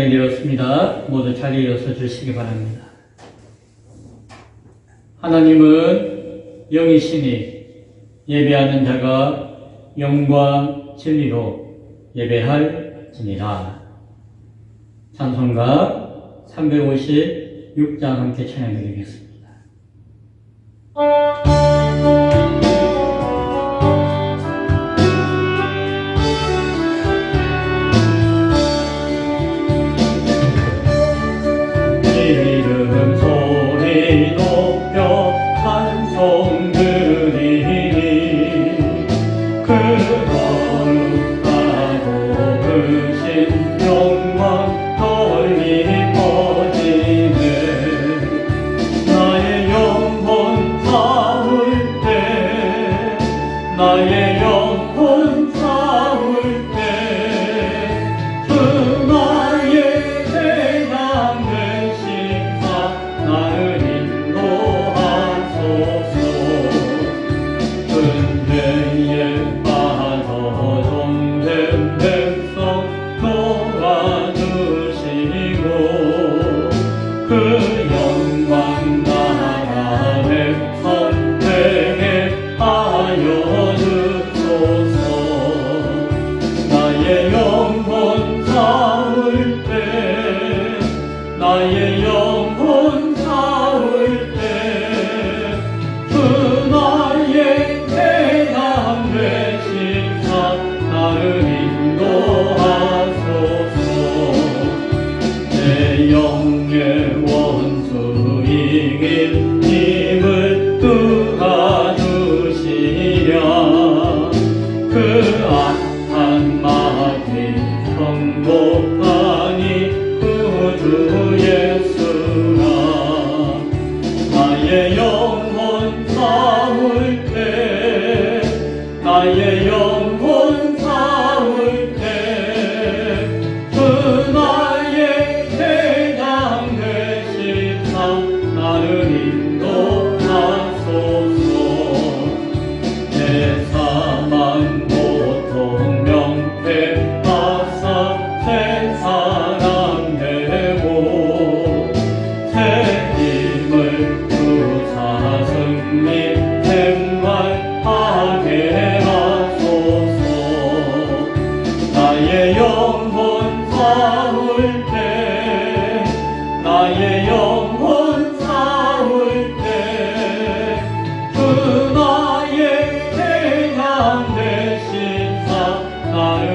찬양이 되었습니다. 모두 자리에 일어서 주시기 바랍니다. 하나님은 영이시니 예배하는 자가 영과 진리로 예배할지니라. 찬송가 356장 함께 찬양드리겠습니다. 이름 소리 높여 찬송 드리니 그 거룩하고 크신 영광 널리 퍼지네. 나의 영혼 사울 때 나의 영혼 사울 때 그 나의 대장 되신 나를 인도하소서. 은혜에 빠져 종된 백성 놓아주시고 그 영광 나라 백성 되게 하여 주소서. 나의 영혼 사울 때 나의 영혼 사울 때 그 나의 대장 되신 나를 인도하소서. 내 영의 원수 이긴 힘을 뚫어주시랴. 그 악한 마귀 정복하니 구주 예수라. 나의 영혼 사울 때 나의 영혼 사울 때 그 나의 대장 되신 나를 인도하소서. 내 사망 고통 명패하사 새 사람 되고 새 힘을 주사 승리 생활하게 하소서. 나의 영혼 사울 때 나의 영혼 사울 때 그 나의 대장 되신 나를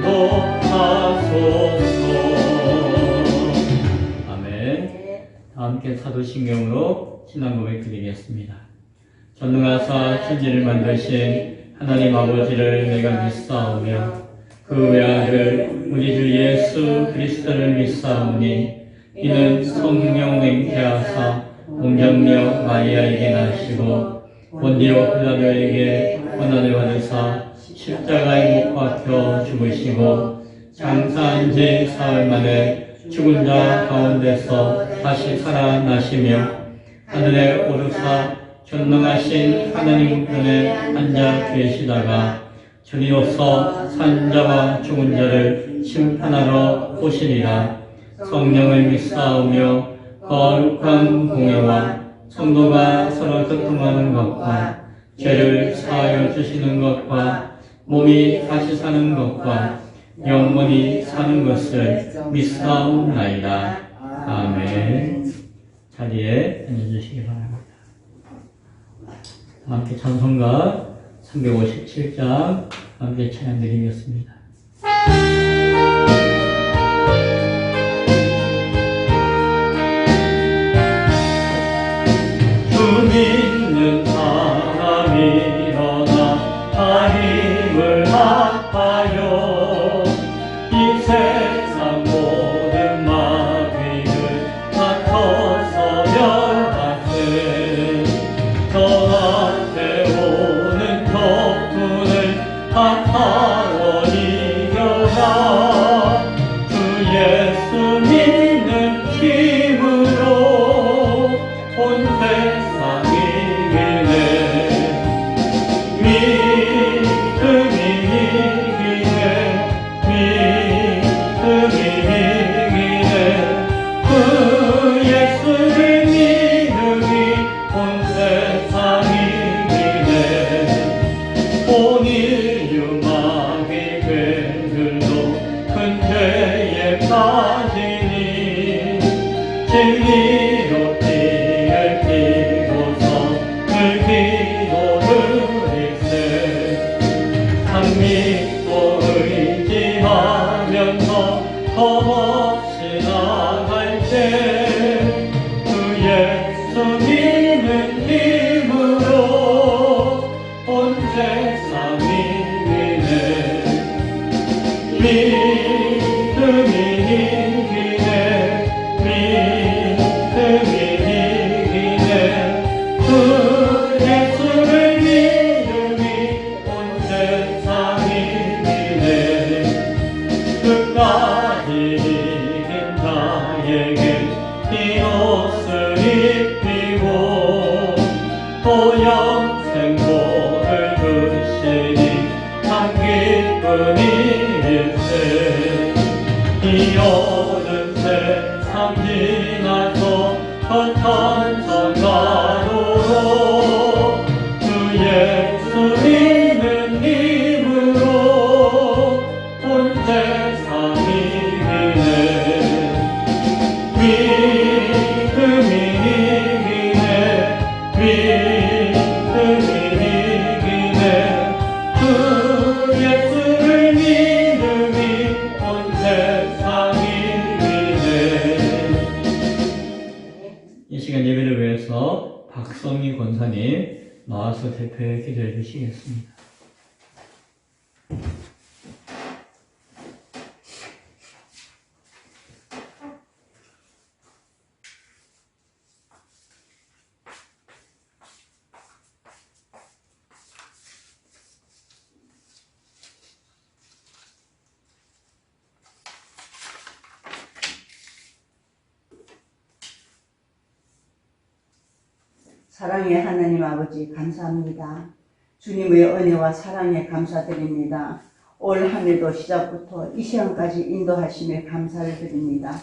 인도하소서. 아멘. 다 함께 사도신경으로 신앙 고백 드리겠습니다. 전능하사 천지를 만드신 하나님 아버지를 내가 믿사오며 그 외아들 우리 주 예수 그리스도를 믿사오니 이는 성령 맹태하사 동정녀 마리아에게 나시고 본디오 빌라도에게 고난을 받으사 십자가에 못 박혀 죽으시고 장사한 지 사흘 만에 죽은 자 가운데서 다시 살아나시며 하늘에 오르사 전능하신 하나님 우편에 앉아 계시다가 저리로서 산 자와 죽은 자를 심판하러 오시리라. 성령을 믿사오며 거룩한 공회와 성도가 서로 교통하는 것과 죄를 사하여 주시는 것과 몸이 다시 사는 것과 영원히 사는 것을 믿사옵나이다. 아멘. 자리에 앉아주시기 바랍니다. 함께 찬송가 357장 함께 찬양드리겠습니다. 주 믿는 사람이 일어나 다 힘을 합하여 이 세상 모든 마귀를 다 터서 멸하세. 저한테 오는 적군을 다 타워 이겨라. 진리로 피를 피고서 늘 기도드릴세 상믿고 의지하면서 겁없이 나갈 때 그 예수 믿는 힘으로 온 세상 이기네 믿음이 이기네 믿음이 이기네 그 예수를 믿음이 온 세상 이기네 끝까지 이긴 자에게 이 옷을 입히고 또 영생 복을 주시니 참 기쁨일세 이 어른 세상 지나서 헛한 성가로로 그 예수 믿는 힘으로 온 세상 이기네 믿음이 이기네 믿음이 이기네 그 예수를 믿음이 온 세상 이기네. 이 시간 예배를 위해서 박성희 권사님 나와서 대표해 기도해 주시겠습니다. 사랑의 하나님 아버지 감사합니다. 주님의 은혜와 사랑에 감사드립니다. 올 한 해도 시작부터 이 시간까지 인도하심에 감사를 드립니다.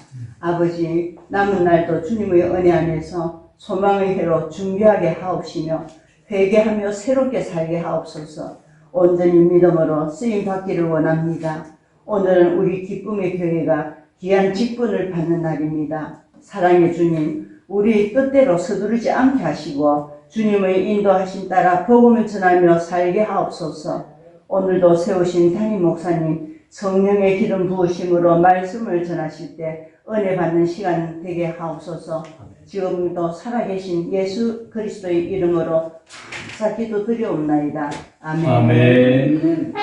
아버지 남은 날도 주님의 은혜 안에서 소망의 해로 준비하게 하옵시며 회개하며 새롭게 살게 하옵소서. 온전히 믿음으로 쓰임받기를 원합니다. 오늘은 우리 기쁨의 교회가 귀한 직분을 받는 날입니다. 사랑의 주님, 우리 뜻대로 서두르지 않게 하시고 주님의 인도하심 따라 복음을 전하며 살게 하옵소서. 오늘도 세우신 담임 목사님 성령의 기름 부으심으로 말씀을 전하실 때 은혜 받는 시간 되게 하옵소서. 지금도 살아계신 예수 그리스도의 이름으로 감사 기도드리옵나이다. 아멘. 아멘.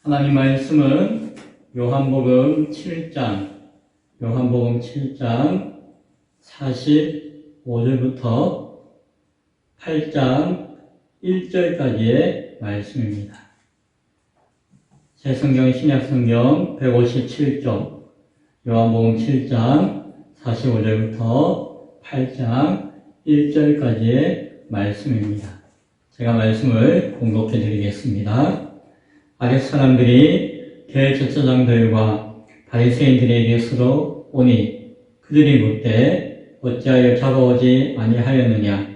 하나님 말씀은 요한복음 7장 45절부터 8장 1절까지의 말씀입니다. 새성경 신약성경 157쪽 요한복음 7장 45절부터 8장 1절까지의 말씀입니다. 제가 말씀을 공독해 드리겠습니다. 아랫 사람들이 대제사장들과 바리새인들에게 서로 오니 그들이 묻되 어찌하여 잡아오지 아니하였느냐.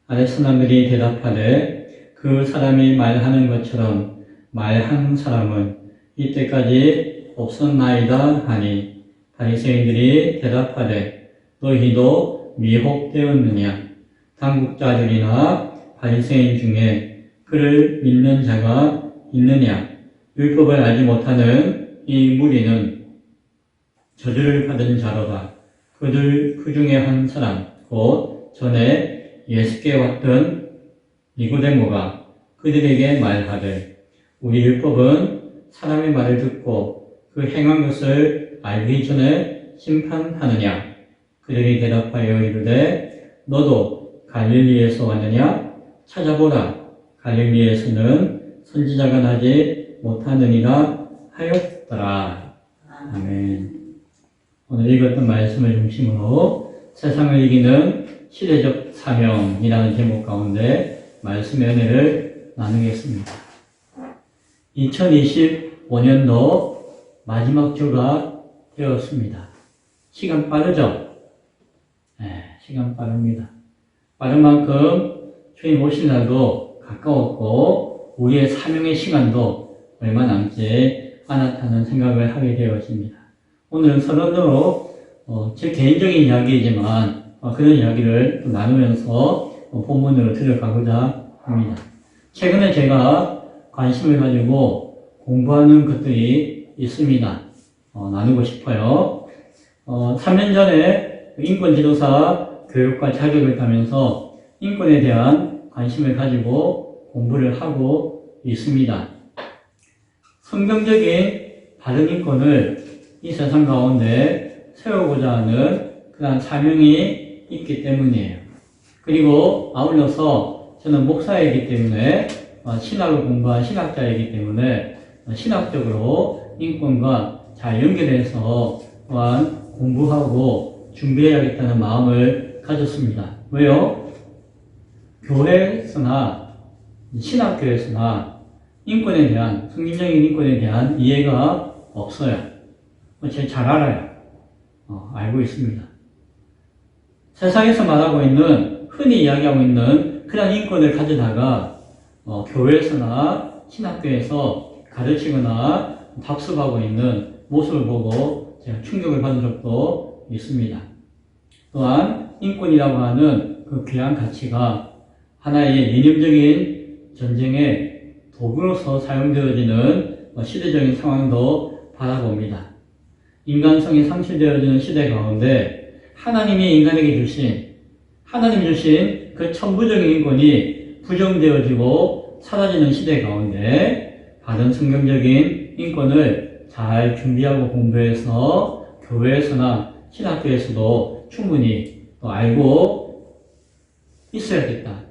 아랫 사람들이 대답하되 그 사람이 말하는 것처럼 말한 사람은 이때까지 없었나이다 하니 바리새인들이 대답하되 너희도 미혹되었느냐. 당국자들이나 바리새인 중에 그를 믿는 자가 있느냐. 율법을 알지 못하는 이 무리는 저주를 받은 자로다. 그들 그 중에 한 사람 곧 전에 예수께 왔던 니고데모가 그들에게 말하되 우리 율법은 사람의 말을 듣고 그 행한 것을 알기 전에 심판하느냐. 그들이 대답하여 이르되 너도 갈릴리에서 왔느냐? 찾아보라. 갈릴리에서는 선지자가 나지 못하느니라 하였더라. 아멘. 오늘 읽었던 말씀을 중심으로 세상을 이기는 시대적 사명이라는 제목 가운데 말씀의 은혜를 나누겠습니다. 2025년도 마지막 주가 되었습니다. 시간 빠르죠? 네, 시간 빠릅니다. 빠른 만큼 주님 오신 날도 가까웠고 우리의 사명의 시간도 얼마 남지 않았다는 생각을 하게 되어집니다. 오늘은 선언으로 제 개인적인 이야기이지만 그런 이야기를 나누면서 본문으로 들어가고자 합니다. 최근에 제가 관심을 가지고 공부하는 것들이 있습니다. 나누고 싶어요. 3년 전에 인권지도사 교육과 자격을 따면서 인권에 대한 관심을 가지고 공부를 하고 있습니다. 성경적인 바른 인권을 이 세상 가운데 세우고자 하는 그러한 사명이 있기 때문이에요. 그리고 아울러서 저는 목사이기 때문에 신학을 공부한 신학자이기 때문에 신학적으로 인권과 잘 연결해서 또한 공부하고 준비해야겠다는 마음을 가졌습니다. 왜요? 교회에서나 신학교에서나 인권에 대한, 성경적인 인권에 대한 이해가 없어요. 제가 잘 알아요. 알고 있습니다. 세상에서 말하고 있는, 흔히 이야기하고 있는 그런 인권을 가져다가 교회에서나 신학교에서 가르치거나 답습하고 있는 모습을 보고 제가 충격을 받은 적도 있습니다. 또한 인권이라고 하는 그 귀한 가치가 하나의 이념적인 전쟁의 도구로서 사용되어지는 시대적인 상황도 바라봅니다. 인간성이 상실되어지는 시대 가운데 하나님이 인간에게 하나님 주신 그 천부적인 인권이 부정되어지고 사라지는 시대 가운데 바른 성경적인 인권을 잘 준비하고 공부해서 교회에서나 신학교에서도 충분히 또 알고 있어야겠다.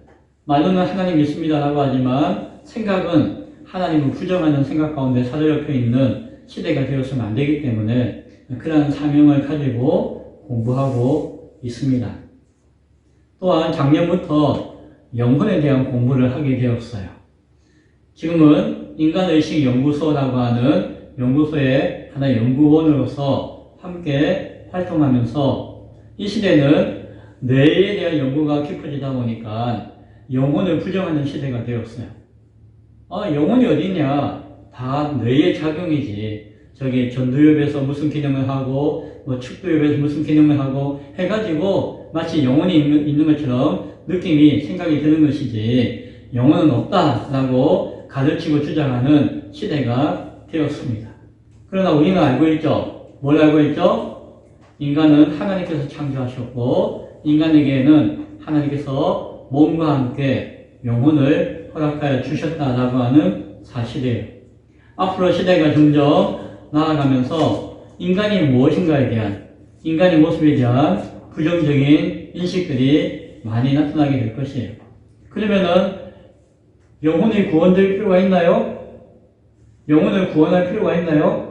말로는 하나님 믿습니다라고 하지만 생각은 하나님을 부정하는 생각 가운데 사로잡혀 있는 시대가 되어서는 안 되기 때문에 그런 사명을 가지고 공부하고 있습니다. 또한 작년부터 영혼에 대한 공부를 하게 되었어요. 지금은 인간의식연구소라고 하는 연구소의 하나의 연구원으로서 함께 활동하면서 이 시대는 뇌에 대한 연구가 깊어지다 보니까 영혼을 부정하는 시대가 되었어요. 영혼이 어디냐? 다 뇌의 작용이지. 저기 전두엽에서 무슨 기능을 하고 측두엽에서 무슨 기능을 하고 해가지고 마치 영혼이 있는 것처럼 느낌이 생각이 드는 것이지 영혼은 없다라고 가르치고 주장하는 시대가 되었습니다. 그러나 우리는 알고 있죠? 뭘 알고 있죠? 인간은 하나님께서 창조하셨고 인간에게는 하나님께서 몸과 함께 영혼을 허락하여 주셨다라고 하는 사실이에요. 앞으로 시대가 점점 나아가면서 인간이 무엇인가에 대한, 인간의 모습에 대한 부정적인 인식들이 많이 나타나게 될 것이에요. 그러면은 영혼이 구원될 필요가 있나요? 영혼을 구원할 필요가 있나요?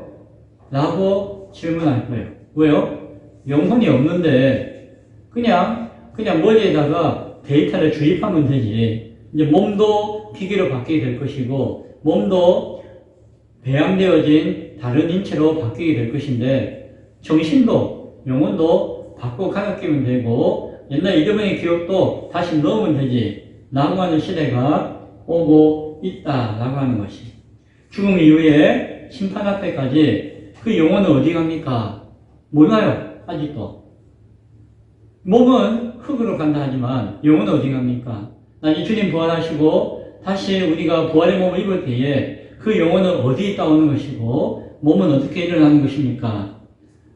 라고 질문할 거예요. 왜요? 영혼이 없는데 그냥 머리에다가 데이터를 주입하면 되지. 이제 몸도 기계로 바뀌게 될 것이고 몸도 배양되어진 다른 인체로 바뀌게 될 것인데 정신도 영혼도 바꾸고 가르치면 되고 옛날 잊어버린 기억도 다시 넣으면 되지 라고 하는 시대가 오고 있다라고 하는 것이 죽음 이후에 심판 앞에까지 그 영혼은 어디 갑니까? 몰라요. 아직도. 몸은 흙으로 간다 하지만 영혼은 어디 갑니까? 나중에 주님 부활하시고 다시 우리가 부활의 몸을 입을 때에 그 영혼은 어디 있다 오는 것이고 몸은 어떻게 일어나는 것입니까?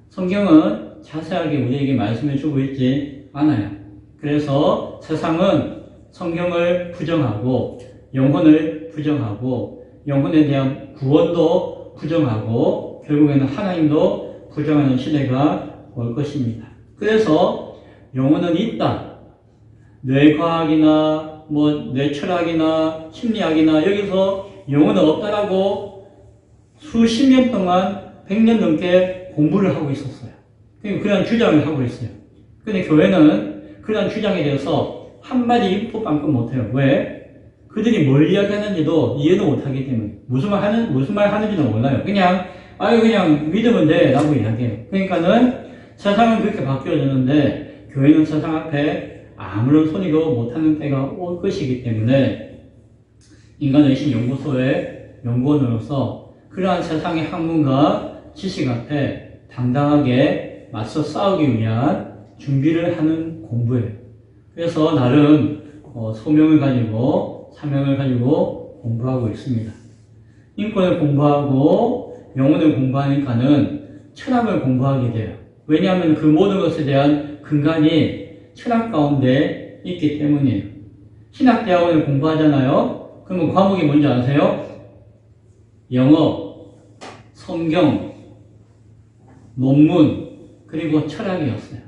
성경은 자세하게 우리에게 말씀해 주고 있지 않아요. 그래서 세상은 성경을 부정하고 영혼을 부정하고 영혼에 대한 구원도 부정하고 결국에는 하나님도 부정하는 시대가 올 것입니다. 그래서 영혼은 있다. 뇌과학이나 뭐 뇌철학이나 심리학이나 여기서 영혼은 없다라고 수십 년 동안 100년 넘게 공부를 하고 있었어요. 그런 주장을 하고 있어요. 근데 교회는 그런 주장에 대해서 한마디 입도 못해요. 왜? 그들이 뭘 이야기하는지도 이해도 못하기 때문에 무슨 말 하는지도 몰라요. 그냥 믿으면 돼 라고 이야기해요. 그러니까는 세상은 그렇게 바뀌어졌는데 교회는 세상 앞에 아무런 손이도 못하는 때가 올 것이기 때문에 인간의식연구소의 연구원으로서 그러한 세상의 학문과 지식 앞에 당당하게 맞서 싸우기 위한 준비를 하는 공부예요. 그래서 나름 소명을 가지고 사명을 가지고 공부하고 있습니다. 인권을 공부하고 영혼을 공부하니까는 철학을 공부하게 돼요. 왜냐하면 그 모든 것에 대한 근간이 철학 가운데 있기 때문이에요. 신학대학원을 공부하잖아요. 그러면 과목이 뭔지 아세요? 영어, 성경, 논문, 그리고 철학이었어요.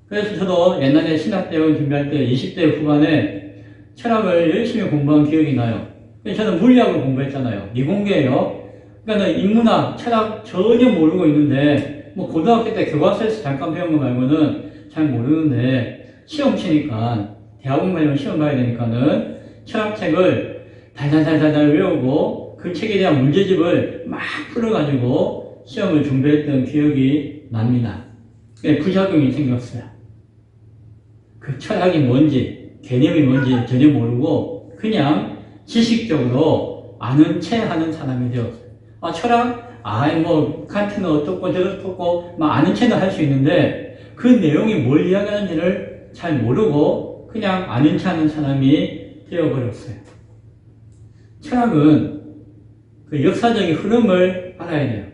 그래서 저도 옛날에 신학대학원 준비할 때 20대 후반에 철학을 열심히 공부한 기억이 나요. 저는 물리학을 공부했잖아요. 미공계예요. 그러니까 인문학, 철학 전혀 모르고 있는데 뭐 고등학교 때 교과서에서 잠깐 배운 거 말고는 잘 모르는데 시험 치니까 대학원 가려면 시험 봐야 되니까는 철학책을 달달달달 외우고 그 책에 대한 문제집을 막 풀어가지고 시험을 준비했던 기억이 납니다. 부작용이 생겼어요. 그 철학이 뭔지, 개념이 뭔지 전혀 모르고 그냥 지식적으로 아는 채 하는 사람이 되었어요. 철학? 칸트는 어떻고 저렇고 아는 채는 할 수 있는데 그 내용이 뭘 이야기하는지를 잘 모르고 그냥 아는 채 하는 사람이 되어버렸어요. 철학은 그 역사적인 흐름을 알아야 돼요.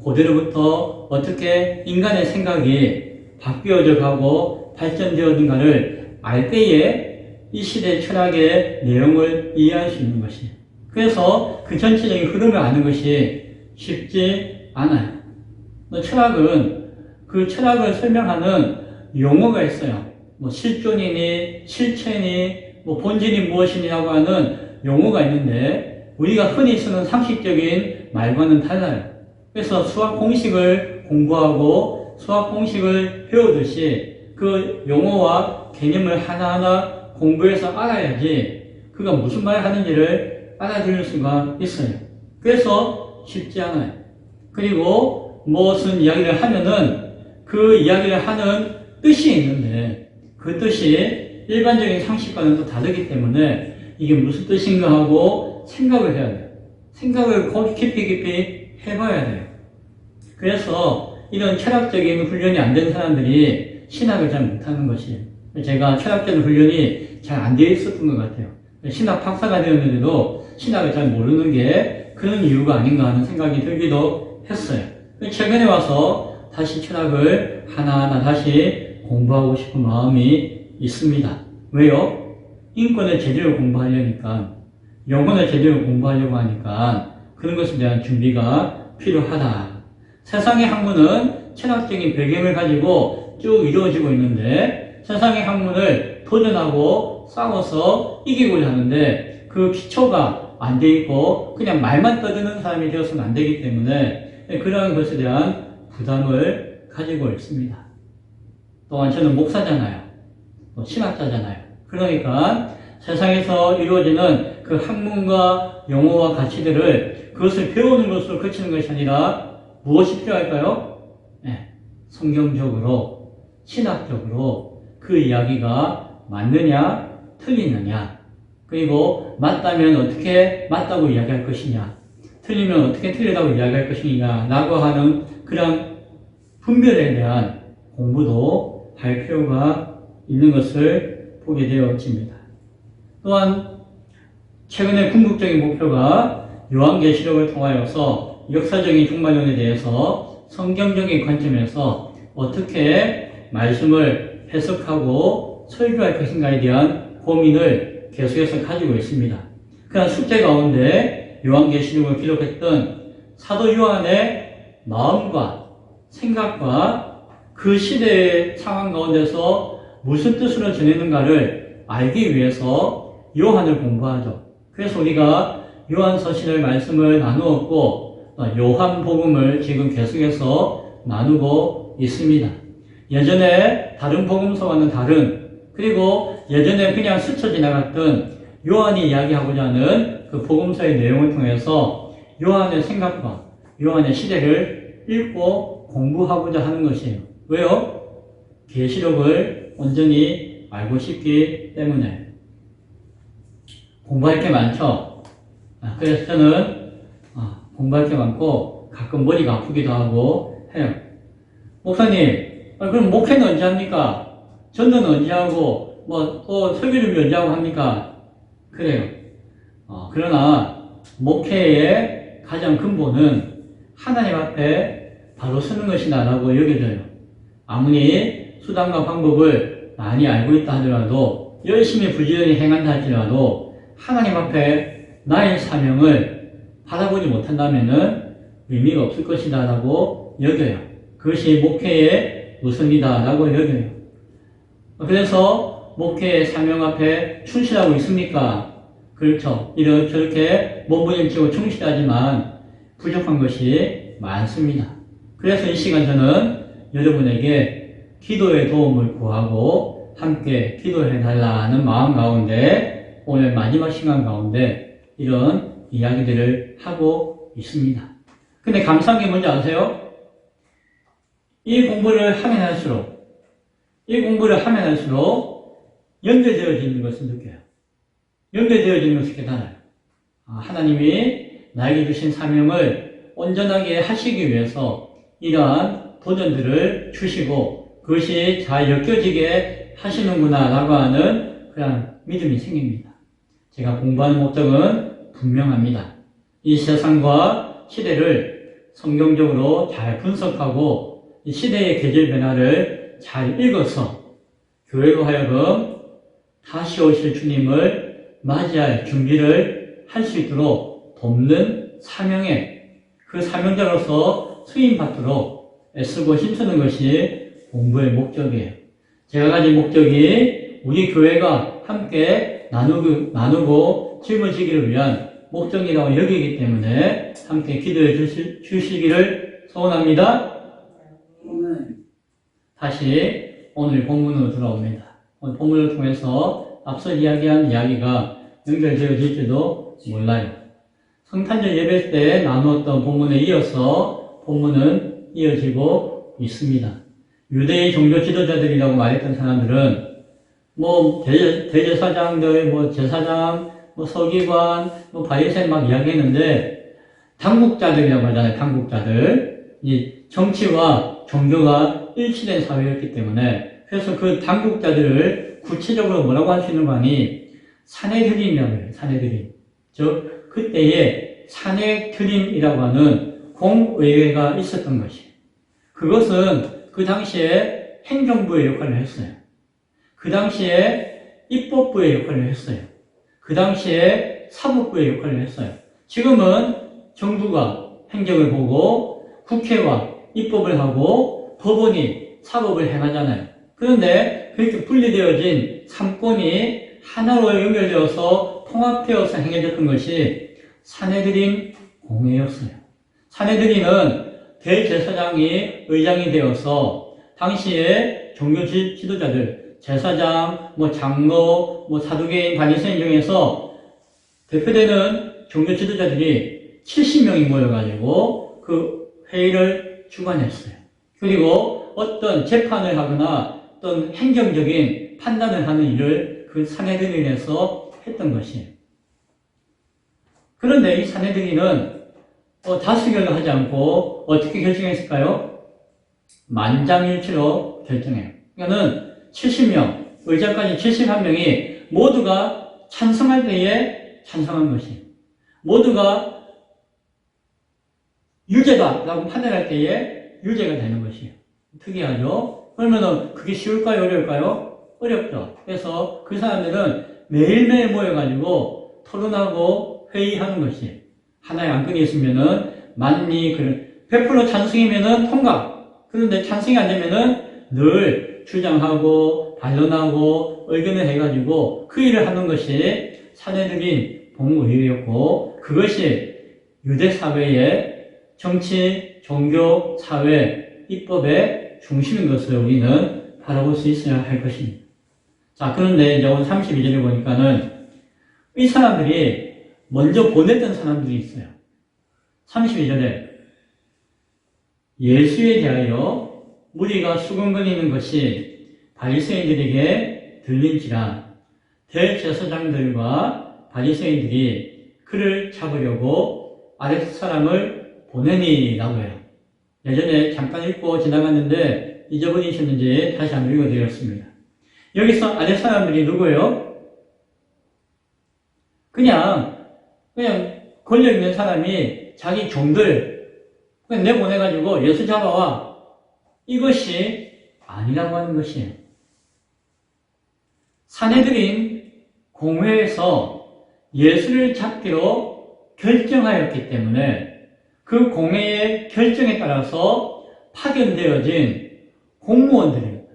고대로부터 어떻게 인간의 생각이 바뀌어져 가고 발전되었는가를 알 때에 이 시대 철학의 내용을 이해할 수 있는 것이에요. 그래서 그 전체적인 흐름을 아는 것이 쉽지 않아요. 철학은 그 철학을 설명하는 용어가 있어요. 실존이니 실체니 본질이 무엇이냐고 하는 용어가 있는데 우리가 흔히 쓰는 상식적인 말과는 달라요. 그래서 수학 공식을 공부하고 수학 공식을 배우듯이 그 용어와 개념을 하나하나 공부해서 알아야지 그가 무슨 말을 하는지를 알아들을 수가 있어요. 그래서 쉽지 않아요. 그리고 무슨 이야기를 하면은 그 이야기를 하는 뜻이 있는데 그 뜻이 일반적인 상식과는 또 다르기 때문에 이게 무슨 뜻인가 하고 생각을 해야 돼요. 생각을 깊이 해봐야 돼요. 그래서 이런 철학적인 훈련이 안 된 사람들이 신학을 잘 못하는 것이에요. 제가 철학적인 훈련이 잘 안 되어 있었던 것 같아요. 신학 박사가 되었는데도 신학을 잘 모르는 게 그런 이유가 아닌가 하는 생각이 들기도 했어요. 최근에 와서 다시 철학을 하나하나 다시 공부하고 싶은 마음이 있습니다. 왜요? 인권을 제대로 공부하려니까, 영혼을 제대로 공부하려고 하니까 그런 것에 대한 준비가 필요하다. 세상의 학문은 철학적인 배경을 가지고 쭉 이루어지고 있는데 세상의 학문을 도전하고 싸워서 이기고자 하는데 그 기초가 안 돼 있고 그냥 말만 떠드는 사람이 되어서는 안 되기 때문에 그러한 것에 대한 부담을 가지고 있습니다. 또한 저는 목사잖아요. 신학자잖아요. 그러니까 세상에서 이루어지는 그 학문과 용어와 가치들을 그것을 배우는 것으로 그치는 것이 아니라 무엇이 필요할까요? 성경적으로, 신학적으로 그 이야기가 맞느냐, 틀리느냐, 그리고 맞다면 어떻게 맞다고 이야기할 것이냐, 틀리면 어떻게 틀리다고 이야기할 것이냐, 라고 하는 그런 분별에 대한 공부도 할 필요가 있는 것을 보게 되어집니다. 또한 최근의 궁극적인 목표가 요한계시록을 통하여서 역사적인 종말론에 대해서 성경적인 관점에서 어떻게 말씀을 해석하고 설교할 것인가에 대한 고민을 계속해서 가지고 있습니다. 그런 숙제 가운데 요한계시록을 기록했던 사도 요한의 마음과 생각과 그 시대의 상황 가운데서 무슨 뜻으로 전했는가를 알기 위해서 요한을 공부하죠. 그래서 우리가 요한서신을 말씀을 나누었고 요한복음을 지금 계속해서 나누고 있습니다. 예전에 다른 복음서와는 다른, 그리고 예전에 그냥 스쳐 지나갔던 요한이 이야기하고자 하는 그 복음서의 내용을 통해서 요한의 생각과 요한의 시대를 읽고 공부하고자 하는 것이에요. 왜요? 계시록을 온전히 알고 싶기 때문에. 공부할 게 많죠. 그래서 저는 공부할 게 많고 가끔 머리가 아프기도 하고 해요. 목사님, 그럼 목회는 언제 합니까? 전도는 언제 하고 또 설교 준비 언제 하고 합니까? 그래요. 그러나 목회의 가장 근본은 하나님 앞에 바로 서는 것이다라고 여겨져요. 아무리 수단과 방법을 많이 알고 있다 하더라도, 열심히 부지런히 행한다 할지라도 하나님 앞에 나의 사명을 바라보지 못한다면 의미가 없을 것이다 라고 여겨요. 그것이 목회의 우선이다 라고 여겨요. 그래서 목회의 사명 앞에 충실하고 있습니까? 그렇죠. 저렇게 몸부림치고 충실하지만 부족한 것이 많습니다. 그래서 이 시간 저는 여러분에게 기도의 도움을 구하고 함께 기도해달라는 마음 가운데 오늘 마지막 시간 가운데 이런 이야기들을 하고 있습니다. 근데 감사한 게 뭔지 아세요? 이 공부를 하면 할수록 연결되어지는 것을 느껴요. 연결되어지는 것을 깨달아요. 하나님이 나에게 주신 사명을 온전하게 하시기 위해서 이러한 도전들을 주시고 그것이 잘 엮여지게 하시는구나 라고 하는 그런 믿음이 생깁니다. 제가 공부하는 목적은 분명합니다. 이 세상과 시대를 성경적으로 잘 분석하고 이 시대의 계절 변화를 잘 읽어서 교회로 하여금 다시 오실 주님을 맞이할 준비를 할 수 있도록 돕는 그 사명자로서 수임받도록 애쓰고 힘쓰는 것이 공부의 목적이에요. 제가 가진 목적이 우리 교회가 함께 나누고 짊어지기를 위한 목적이라고 여기기 때문에 함께 기도해 주시기를 소원합니다. 다시 오늘 본문으로 돌아옵니다. 오늘 본문을 통해서 앞서 이야기한 이야기가 연결되어질지도 몰라요. 성탄절 예배 때 나누었던 본문에 이어서 본문은 이어지고 있습니다. 유대의 종교 지도자들이라고 말했던 사람들은 대제사장들, 제사장, 서기관, 바리새인 막 이야기했는데 당국자들이라고 하잖아요. 당국자들. 이 정치와 종교가 일치된 사회였기 때문에 그래서 그 당국자들을 구체적으로 뭐라고 할 수 있는 거니 사내들인이라고 해요. 사내들인. 즉 그때에 사내들인이라고 하는 공의회가 있었던 것이에요. 그것은 그 당시에 행정부의 역할을 했어요. 그 당시에 입법부의 역할을 했어요. 그 당시에 사법부의 역할을 했어요. 지금은 정부가 행정을 보고 국회와 입법을 하고 법원이 사법을 행하잖아요. 그런데 그렇게 분리되어진 삼권이 하나로 연결되어서 통합되어서 행해졌던 것이 사내들인 공회였어요. 사내들인은 대제사장이 의장이 되어서 당시에 종교 지도자들, 제사장, 장로, 사두개인, 바리새인 중에서 대표되는 종교 지도자들이 70명이 모여가지고 그 회의를 주관했어요. 그리고 어떤 재판을 하거나 어떤 행정적인 판단을 하는 일을 그 사내들인에서 했던 것이에요. 그런데 이 사내들인은 다수결로 하지 않고 어떻게 결정했을까요? 만장일치로 결정해요. 그러니까는 70명, 의장까지 71명이 모두가 찬성할 때에 찬성한 것이에요. 모두가 유죄다라고 판단할 때에 유죄가 되는 것이에요. 특이하죠? 그러면은 그게 쉬울까요? 어려울까요? 어렵죠. 그래서 그 사람들은 매일매일 모여가지고 토론하고 회의하는 것이에요. 하나의 안건이 있으면은 만리 100% 찬성이면은 통과. 그런데 찬성이 안 되면은 늘 주장하고 반론하고 의견을 해가지고 그 일을 하는 것이 사내들인 봉의회였고 그것이 유대 사회의 정치, 종교, 사회, 입법의 중심인 것을 우리는 바라볼 수 있어야 할 것입니다. 자, 그런데 이제 오늘 32절에 보니까는 이 사람들이 먼저 보냈던 사람들이 있어요. 32절에 예수에 대하여 무리가 수군거리는 것이 바리새인들에게 들린지라 대제사장들과 바리새인들이 그를 잡으려고 아레스 사람을 보내니라고 해요. 예전에 잠깐 읽고 지나갔는데 잊어버리셨는지 다시 한번 읽어드렸습니다. 여기서 아레스 사람들이 누구예요? 그냥 권력있는 사람이 자기 종들 그냥 내보내가지고 예수 잡아와. 이것이 아니라고 하는 것이에요. 사내들인 공회에서 예수를 잡기로 결정하였기 때문에 그 공회의 결정에 따라서 파견되어진 공무원들입니다.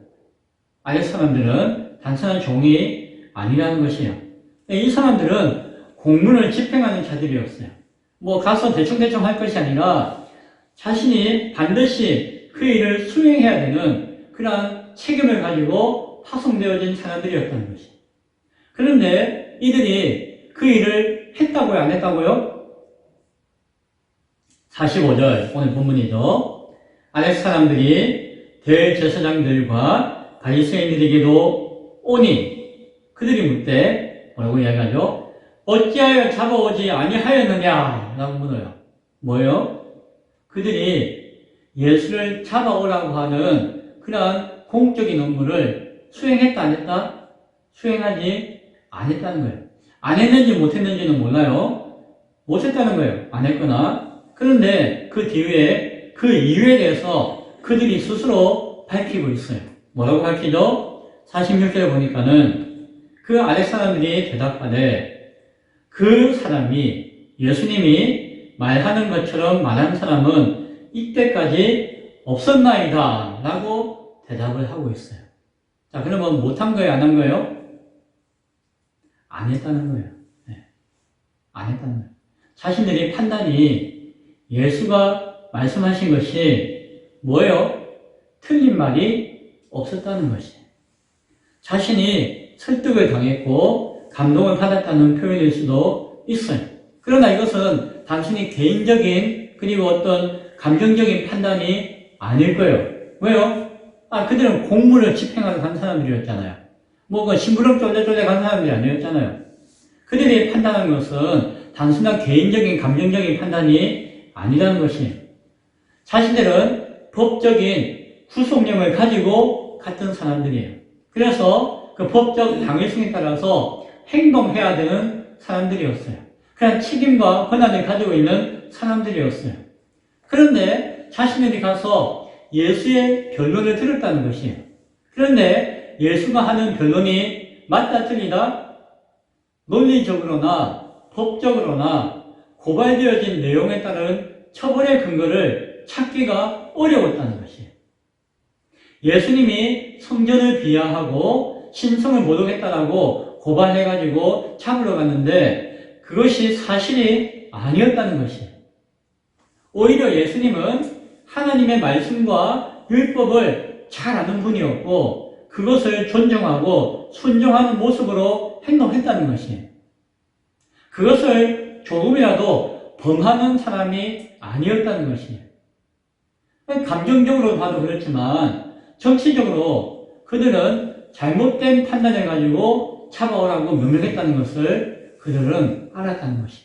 아예 사람들은 단순한 종이 아니라는 것이에요. 이 사람들은 공문을 집행하는 자들이었어요. 뭐 가서 대충대충 할 것이 아니라 자신이 반드시 그 일을 수행해야 되는 그러한 책임을 가지고 파송되어진 사람들이었다는 것이에요. 그런데 이들이 그 일을 했다고요? 안 했다고요? 45절 오늘 본문이죠. 아랫 사람들이 대제사장들과 바리새인들에게도 오니 그들이 묻되 뭐라고 이야기하죠? 어찌하여 잡아오지 아니하였느냐? 라고 물어요. 뭐예요? 그들이 예수를 잡아오라고 하는 그러한 공적인 업무를 수행했다 안 했다? 수행하지 안 했다는 거예요. 안 했는지 못 했는지는 몰라요. 못 했다는 거예요. 안 했거나. 그런데 그 뒤에 그 이유에 대해서 그들이 스스로 밝히고 있어요. 뭐라고 밝히죠? 46절에 보니까는 그 아랫 사람들이 대답하되 그 사람이 예수님이 말하는 것처럼 말한 사람은 이때까지 없었나이다 라고 대답을 하고 있어요. 자, 그러면 못한 거예요? 안 한 거예요? 안 했다는 거예요. 네. 안 했다는 거예요. 자신들의 판단이 예수가 말씀하신 것이 뭐예요? 틀린 말이 없었다는 것이에요. 자신이 설득을 당했고 감동을 받았다는 표현일 수도 있어요. 그러나 이것은 단순히 개인적인 그리고 어떤 감정적인 판단이 아닐 거예요. 왜요? 그들은 공무를 집행하러 간 사람들이었잖아요. 뭐 심부름 쫄래쫄래 간 사람들이 아니었잖아요. 그들이 판단한 것은 단순한 개인적인 감정적인 판단이 아니라는 것이에요. 자신들은 법적인 구속력을 가지고 갔던 사람들이에요. 그래서 그 법적 당위성에 따라서 행동해야 되는 사람들이었어요. 그냥 책임과 권한을 가지고 있는 사람들이었어요. 그런데 자신들이 가서 예수의 변론을 들었다는 것이에요. 그런데 예수가 하는 변론이 맞다 틀리다? 논리적으로나 법적으로나 고발되어진 내용에 따른 처벌의 근거를 찾기가 어려웠다는 것이에요. 예수님이 성전을 비하하고 신성을 모독했다라고 고발해가지고 잡으러 갔는데 그것이 사실이 아니었다는 것이에요. 오히려 예수님은 하나님의 말씀과 율법을 잘 아는 분이었고 그것을 존중하고 순종하는 모습으로 행동했다는 것이에요. 그것을 조금이라도 범하는 사람이 아니었다는 것이에요. 감정적으로 봐도 그렇지만 정치적으로 그들은 잘못된 판단을 가지고 잡아오라고 명령했다는 것을 그들은 알았다는 것이에요.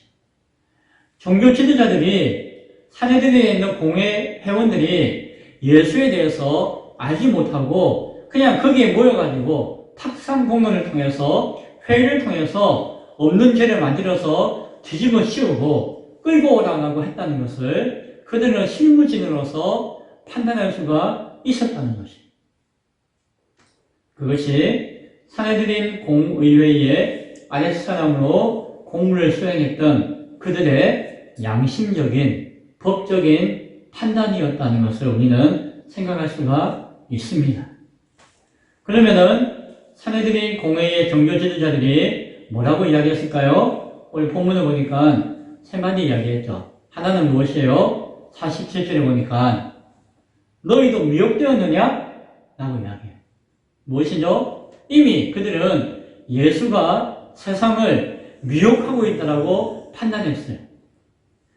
종교 지도자들이 사내들에 있는 공회 회원들이 예수에 대해서 알지 못하고 그냥 거기에 모여가지고 탁상 공론을 통해서 회의를 통해서 없는 죄를 만들어서 뒤집어 씌우고 끌고 오라고 했다는 것을 그들은 실무진으로서 판단할 수가 있었다는 것이에요. 그것이 사내들인 공의회의 아레스 사람으로 공무를 수행했던 그들의 양심적인 법적인 판단이었다는 것을 우리는 생각할 수가 있습니다. 그러면은 사내들인 공회의 종교 지도자들이 뭐라고 이야기했을까요? 오늘 본문을 보니까 세 마디 이야기했죠. 하나는 무엇이에요? 47절에 보니까 너희도 미혹되었느냐? 라고 이야기해요. 무엇이죠? 이미 그들은 예수가 세상을 미혹하고 있다라고 판단했어요.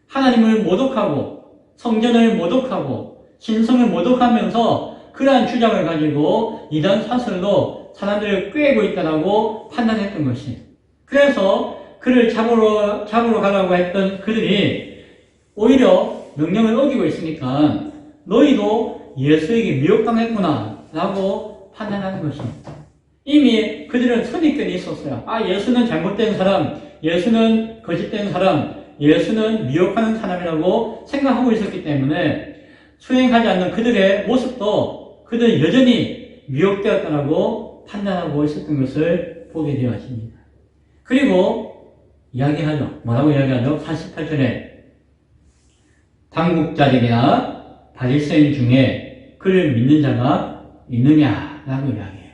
하나님을 모독하고 성전을 모독하고 신성을 모독하면서 그러한 주장을 가지고 이단 사설로 사람들을 꾀고 있다라고 판단했던 것이에요. 그래서 그를 잡으러 가라고 했던 그들이 오히려 명령을 어기고 있으니까 너희도 예수에게 미혹당했구나 라고 판단하는 것입니다. 이미 그들은 선입견이 있었어요. 예수는 잘못된 사람, 예수는 거짓된 사람, 예수는 미혹하는 사람이라고 생각하고 있었기 때문에 수행하지 않는 그들의 모습도 그들은 여전히 미혹되었다라고 판단하고 있었던 것을 보게 되었습니다. 그리고 이야기하죠. 뭐라고 이야기하죠? 48절에 당국자들이나 바리새인 중에 그를 믿는 자가 있느냐라고 이야기해요.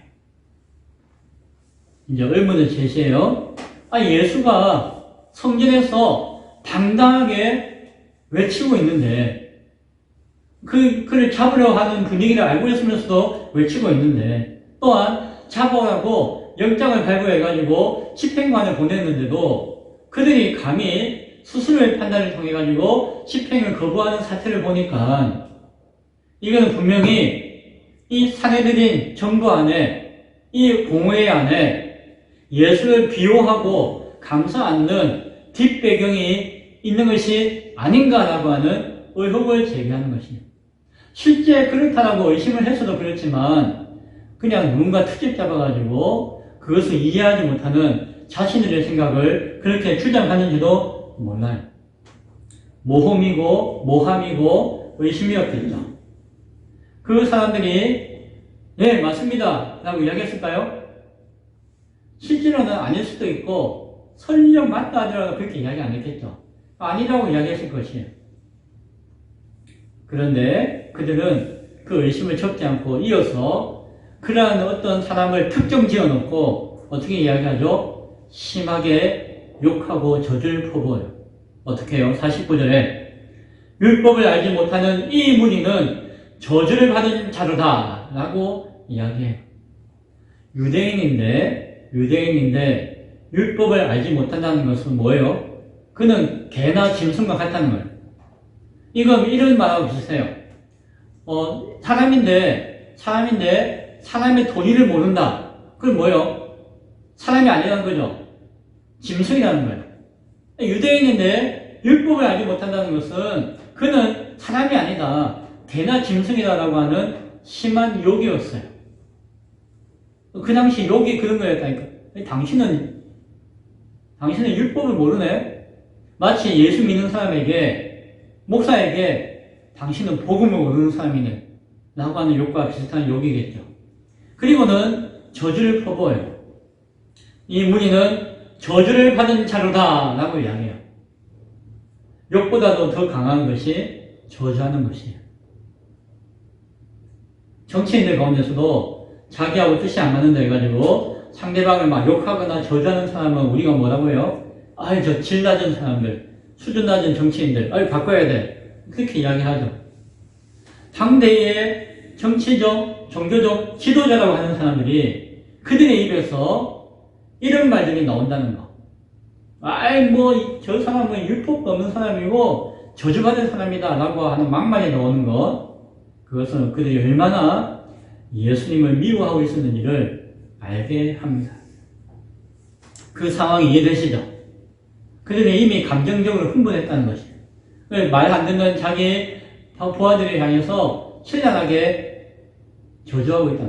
이제 의문을 제시해요. 예수가 성전에서 당당하게 외치고 있는데 그를 잡으려 하는 분위기를 알고 있으면서도 외치고 있는데 또한 잡아오라고 영장을 발부해가지고 집행관을 보냈는데도 그들이 감히 스스로의 판단을 통해가지고 집행을 거부하는 사태를 보니까 이거는 분명히 이 사내들인 정부 안에 이 공회 안에 예수를 비호하고 감싸 안는 뒷배경이 있는 것이 아닌가라고 하는 의혹을 제기하는 것입니다. 실제 그렇다라고 의심을 해서도 그렇지만 그냥 누군가 트집 잡아가지고 그것을 이해하지 못하는 자신들의 생각을 그렇게 주장하는지도 몰라요. 모함이고 의심이었겠죠. 그 사람들이 네 맞습니다 라고 이야기했을까요? 실제로는 아닐 수도 있고 설령 맞다 하더라도 그렇게 이야기 안 했겠죠. 아니라고 이야기했을 것이에요. 그런데 그들은 그 의심을 접지 않고 이어서 그러한 어떤 사람을 특정 지어놓고 어떻게 이야기하죠? 심하게 욕하고 저주를 퍼부어요. 어떻게 해요? 49절에 율법을 알지 못하는 이 무리는 저주를 받은 자로다 라고 이야기해요. 유대인인데 율법을 알지 못한다는 것은 뭐예요? 그는 개나 짐승과 같다는 거예요. 이건 이런 말하고 비슷해요. 사람인데 사람의 도리를 모른다. 그건 뭐예요? 사람이 아니라는 거죠. 짐승이라는 거예요. 유대인인데 율법을 알지 못한다는 것은 그는 사람이 아니다. 개나 짐승이다라고 하는 심한 욕이었어요. 그 당시 욕이 그런 거였다니까. 당신은 율법을 모르네? 마치 예수 믿는 사람에게, 목사에게 당신은 복음을 모르는 사람이네. 라고 하는 욕과 비슷한 욕이겠죠. 그리고는 저주를 퍼부어요. 이 무리는 저주를 받은 자로다. 라고 이야기해요. 욕보다도 더 강한 것이 저주하는 것이에요. 정치인들 가운데서도 자기하고 뜻이 안 맞는다 해가지고 상대방을 막 욕하거나 저주하는 사람은 우리가 뭐라고 해요? 저 질 낮은 사람들, 수준 낮은 정치인들, 바꿔야 돼. 그렇게 이야기하죠. 당대의 정치적, 종교적 지도자라고 하는 사람들이 그들의 입에서 이런 말들이 나온다는 거. 저 사람은 율법도 없는 사람이고 저주받은 사람이다 라고 하는 막말이 나오는 것. 그것은 그들이 얼마나 예수님을 미워하고 있었는지를 알게 합니다. 그 상황이 이해되시죠? 그들이 이미 감정적으로 흥분했다는 것이에요. 말 안 듣는 자기 부하들을 향해서 신랄하게 저주하고 있다.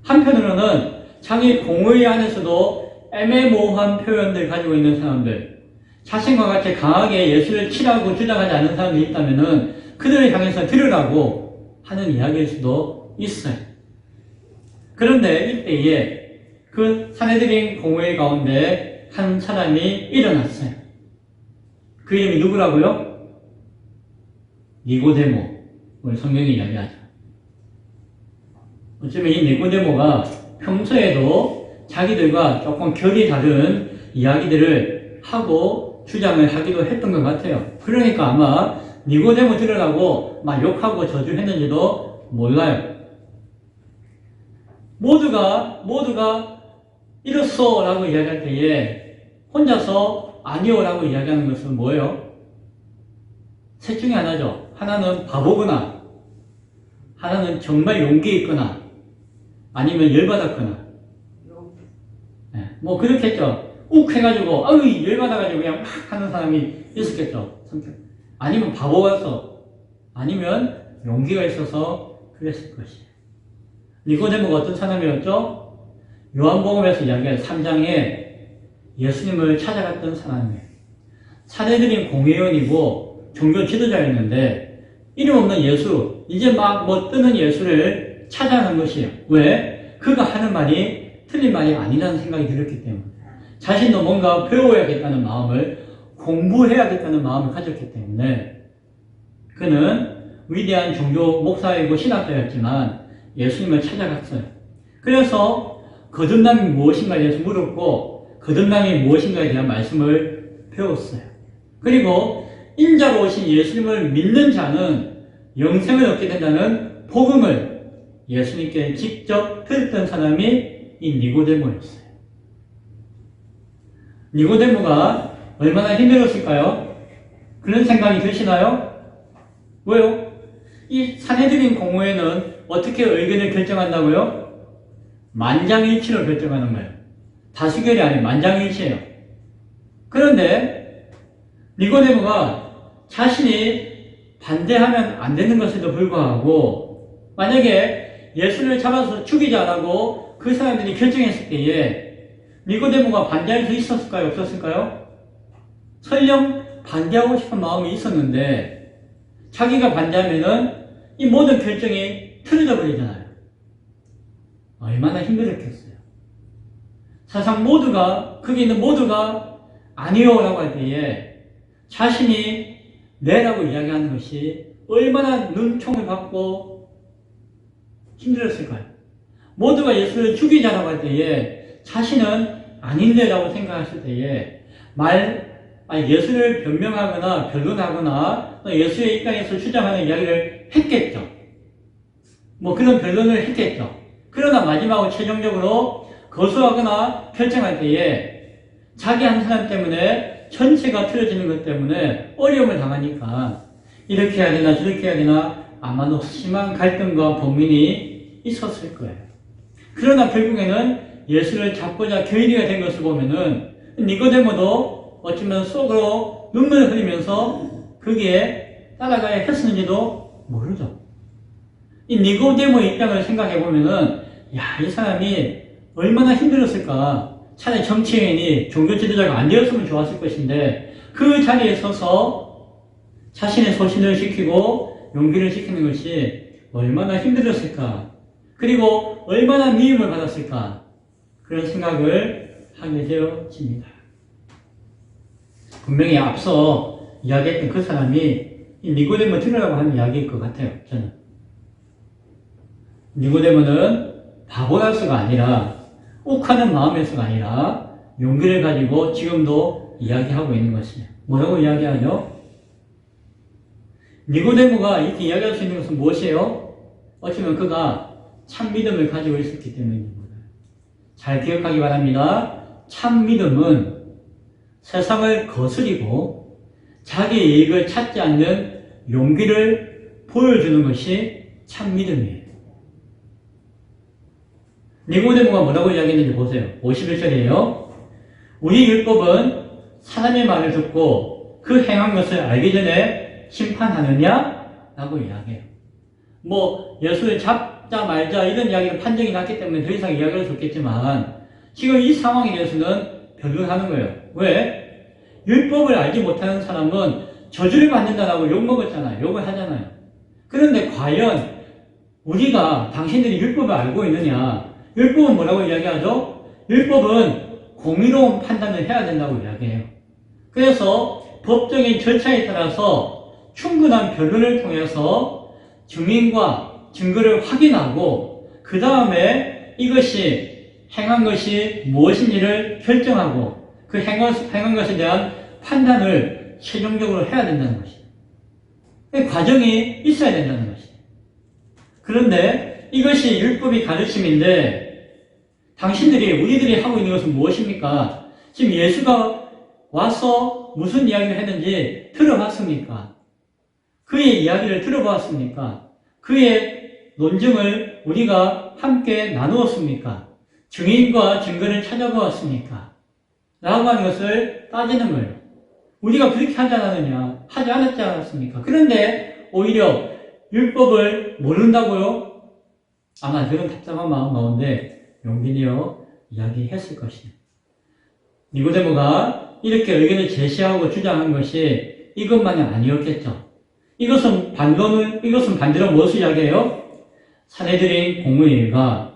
한편으로는 자기 공의 안에서도 애매모호한 표현들 가지고 있는 사람들, 자신과 같이 강하게 예수를 치라고 주장하지 않는 사람들이 있다면은 그들을 향해서 들으라고 하는 이야기일 수도 있어요. 그런데 이때에 그 사내들인 공회 가운데 한 사람이 일어났어요. 그 이름이 누구라고요? 니고데모. 오늘 성경이 이야기하죠. 어쩌면 이 니고데모가 평소에도 자기들과 조금 결이 다른 이야기들을 하고 주장을 하기도 했던 것 같아요. 그러니까 아마 니고데모 들으라고 막 욕하고 저주했는지도 몰라요. 모두가 이렇소 라고 이야기할 때에 혼자서 아니요 라고 이야기하는 것은 뭐예요? 셋 중에 하나죠. 하나는 바보거나, 하나는 정말 용기 있거나, 아니면 열받았거나. 네, 뭐 그렇겠죠. 욱 해가지고 아유 열받아가지고 그냥 막 하는 사람이 있었겠죠. 성격. 아니면 바보 같어. 아니면 용기가 있어서 그랬을 것이에요. 니고데모가 어떤 사람이었죠? 요한복음에서 이야기한 3장에 예수님을 찾아갔던 사람이에요. 사내들인 공회원이고 종교 지도자였는데 이름 없는 예수, 이제 막 뭐 뜨는 예수를 찾아가는 것이에요. 왜? 그가 하는 말이 틀린 말이 아니라는 생각이 들었기 때문에 자신도 뭔가 배워야겠다는 마음을, 공부해야겠다는 마음을 가졌기 때문에 그는 위대한 종교 목사이고 신학자였지만 예수님을 찾아갔어요. 그래서 거듭남이 무엇인가에 대해서 물었고 거듭남이 무엇인가에 대한 말씀을 배웠어요. 그리고 인자로 오신 예수님을 믿는 자는 영생을 얻게 된다는 복음을 예수님께 직접 들었던 사람이 이 니고데모였어요. 니고데모가 얼마나 힘들었을까요? 그런 생각이 드시나요? 왜요? 이 사내들인 공회는 어떻게 의견을 결정한다고요? 만장일치로 결정하는 거예요. 다수결이 아니고 만장일치예요. 그런데 니고데모가 자신이 반대하면 안 되는 것에도 불구하고 만약에 예수를 잡아서 죽이자라고 그 사람들이 결정했을 때에 니고데모가 반대할 수 있었을까요? 없었을까요? 설령 반대하고 싶은 마음이 있었는데 자기가 반대하면은 이 모든 결정이 틀어져 버리잖아요. 얼마나 힘들었겠어요. 사상 모두가, 거기 있는 모두가 아니요 라고 할 때에 자신이 네라고 이야기하는 것이 얼마나 눈총을 받고 힘들었을까요? 모두가 예수를 죽이자라고 할 때에 자신은 아닌데 라고 생각했을 때에 예수를 변명하거나 변론하거나 예수의 입장에서 주장하는 이야기를 했겠죠. 뭐 그런 변론을 했겠죠. 그러나 마지막으로 최종적으로 거부하거나 결정할 때에 자기 한 사람 때문에 전체가 틀어지는 것 때문에 어려움을 당하니까 이렇게 해야 되나 저렇게 해야 되나 아마도 심한 갈등과 고민이 있었을 거예요. 그러나 결국에는 예수를 잡고자 결의가 된 것을 보면은 니고데모도 어쩌면 속으로 눈물을 흘리면서 거기에 따라가야 했었는지도 모르죠. 이 니고데모의 입장을 생각해 보면은 이 사람이 얼마나 힘들었을까. 차라리 정치인이 종교 지도자가 안 되었으면 좋았을 것인데 그 자리에 서서 자신의 소신을 지키고 용기를 지키는 것이 얼마나 힘들었을까. 그리고 얼마나 미움을 받았을까. 그런 생각을 하게 되어집니다. 분명히 앞서 이야기했던 그 사람이 이 니고데모 들으라고 하는 이야기일 것 같아요. 저는. 니고데모는 바보라서가 아니라 욱하는 마음에서가 아니라 용기를 가지고 지금도 이야기하고 있는 것이에요. 뭐라고 이야기하죠? 니고데모가 이렇게 이야기할 수 있는 것은 무엇이에요? 어쩌면 그가 참 믿음을 가지고 있었기 때문입니다. 잘 기억하기 바랍니다. 참 믿음은 세상을 거스리고 자기의 이익을 찾지 않는 용기를 보여주는 것이 참 믿음이에요. 니고데모가 뭐라고 이야기했는지 보세요. 51절이에요. 우리 율법은 사람의 말을 듣고 그 행한 것을 알기 전에 심판하느냐? 라고 이야기해요. 뭐 예수를 잡자 말자 이런 이야기는 판정이 났기 때문에 더 이상 이야기할 수 없겠지만 지금 이 상황에 대해서는 변론하는 거예요. 왜? 율법을 알지 못하는 사람은 저주를 받는다라고 욕먹었잖아요. 욕을 하잖아요. 그런데 과연 우리가 당신들이 율법을 알고 있느냐? 율법은 뭐라고 이야기하죠? 율법은 공의로운 판단을 해야 된다고 이야기해요. 그래서 법적인 절차에 따라서 충분한 변론을 통해서 증인과 증거를 확인하고 그 다음에 이것이 행한 것이 무엇인지를 결정하고 그 행한 것에 대한 판단을 최종적으로 해야 된다는 것이에요. 그 과정이 있어야 된다는 것이에요. 그런데 이것이 율법이 가르침인데 당신들이 우리들이 하고 있는 것은 무엇입니까? 지금 예수가 와서 무슨 이야기를 했는지 들어봤습니까? 그의 이야기를 들어봤습니까? 그의 논증을 우리가 함께 나누었습니까? 증인과 증거를 찾아보았습니까? 라고 하는 것을 따지는 거예요. 우리가 그렇게 하지 않았느냐? 하지 않았지 않았습니까? 그런데 오히려 율법을 모른다고요? 아마 그런 답답한 마음 가운데 용빈이요 이야기했을 것이에요. 니고데모가 이렇게 의견을 제시하고 주장한 것이 이것만이 아니었겠죠. 이것은 반대로 무엇을 이야기해요? 사내들인 공의가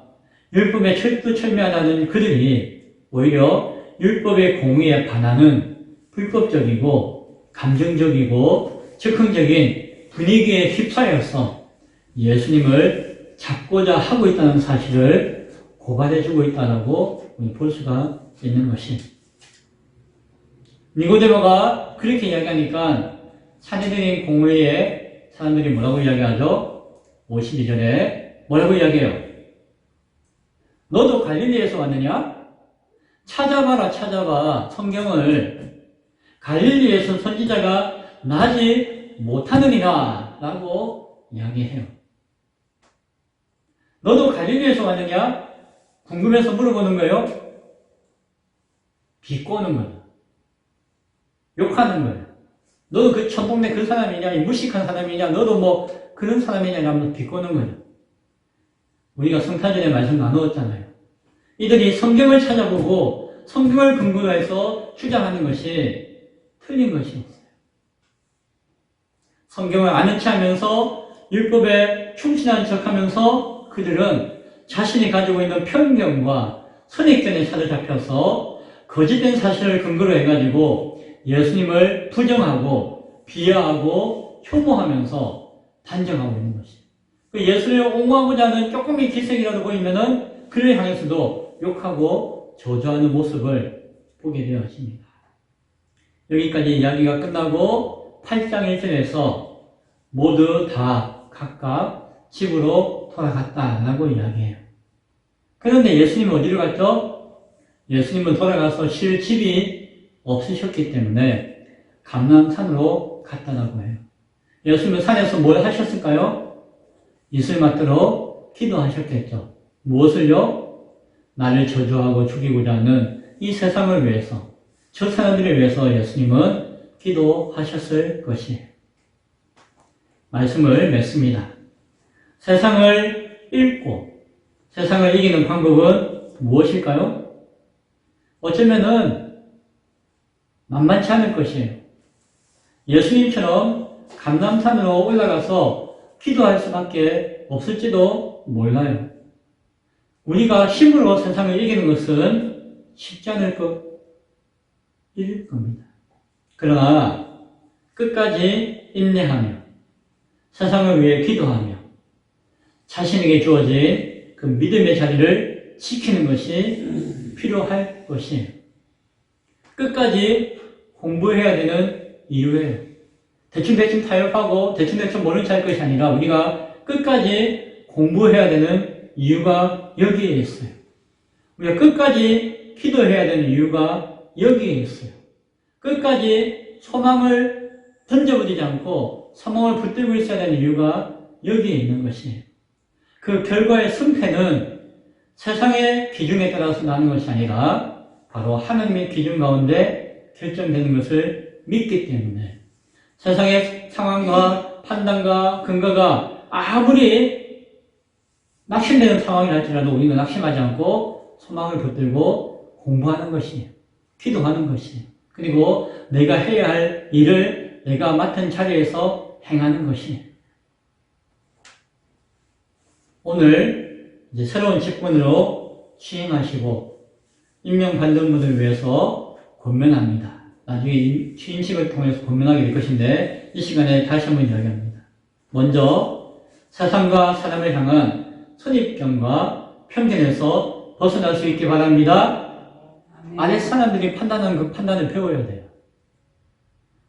율법에 철두철미하다는 그들이 오히려 율법의 공의에 반하는 불법적이고 감정적이고 즉흥적인 분위기에 휩싸여서 예수님을 잡고자 하고 있다는 사실을 고발해주고 있다고 볼 수가 있는 것입니다. 니고데모가 그렇게 이야기하니까 사내들인 공회의 사람들이 뭐라고 이야기하죠? 52절에 뭐라고 이야기해요? 너도 갈릴리에서 왔느냐? 찾아봐 성경을. 갈릴리에서 선지자가 나지 못하느니라 라고 이야기해요. 너도 갈릴리에서 왔느냐? 궁금해서 물어보는 거예요. 비꼬는 거예요. 욕하는 거예요. 너도 그 천동네 그 사람이냐? 이 무식한 사람이냐? 너도 뭐 그런 사람이냐? 하면 비꼬는 거예요. 우리가 성탄절에 말씀 나누었잖아요. 이들이 성경을 찾아보고 성경을 근거로 해서 주장하는 것이 틀린 것이 없어요. 성경을 아는 체 하면서 율법에 충실한 척 하면서 그들은 자신이 가지고 있는 편견과 선입견에 사로잡혀서 거짓된 사실을 근거로 해가지고 예수님을 부정하고 비하하고 혐오하면서 단정하고 있는 것이에요. 예수를 옹호하고자 하는 조금의 기색이라도 보이면은 그를 향해서도 욕하고 저주하는 모습을 보게 되어집니다. 여기까지 이야기가 끝나고 8장 1절에서 모두 다 각각 집으로 돌아갔다라고 이야기해요. 그런데 예수님은 어디로 갔죠? 예수님은 돌아가서 쉴 집이 없으셨기 때문에 감람산으로 갔다라고 해요. 예수님은 산에서 뭘 하셨을까요? 이슬 맞도록 기도하셨겠죠. 무엇을요? 나를 저주하고 죽이고자 하는 이 세상을 위해서, 저 사람들을 위해서 예수님은 기도하셨을 것이에요. 말씀을 맺습니다. 세상을 읽고 세상을 이기는 방법은 무엇일까요? 어쩌면은 만만치 않을 것이에요. 예수님처럼 감람산으로 올라가서 기도할 수밖에 없을지도 몰라요. 우리가 힘으로 세상을 이기는 것은 쉽지 않을 것일 겁니다. 그러나 끝까지 인내하며 세상을 위해 기도하며 자신에게 주어진 그 믿음의 자리를 지키는 것이 필요할 것이에요. 끝까지 공부해야 되는 이유예요. 대충 타협하고 대충 모른 척 할 것이 아니라 우리가 끝까지 공부해야 되는 이유가 여기에 있어요. 우리가 끝까지 기도해야 되는 이유가 여기에 있어요. 끝까지 소망을 던져버리지 않고 소망을 붙들고 있어야 되는 이유가 여기에 있는 것이에요. 그 결과의 승패는 세상의 기준에 따라서 나는 것이 아니라 바로 하나님의 기준 가운데 결정되는 것을 믿기 때문에 세상의 상황과 판단과 근거가 아무리 낙심되는 상황이라 할지라도 우리는 낙심하지 않고 소망을 붙들고 공부하는 것이에요. 기도하는 것이에요. 그리고 내가 해야 할 일을 내가 맡은 자리에서 행하는 것이에요. 오늘 이제 새로운 직분으로 취임하시고 임명받는 분들을 위해서 권면합니다. 나중에 취임식을 통해서 권면하게 될 것인데 이 시간에 다시 한번 이야기합니다. 먼저 세상과 사람을 향한 선입견과 편견에서 벗어날 수 있기 바랍니다. 아래 사람들이 판단하는 그 판단을 배워야 돼요.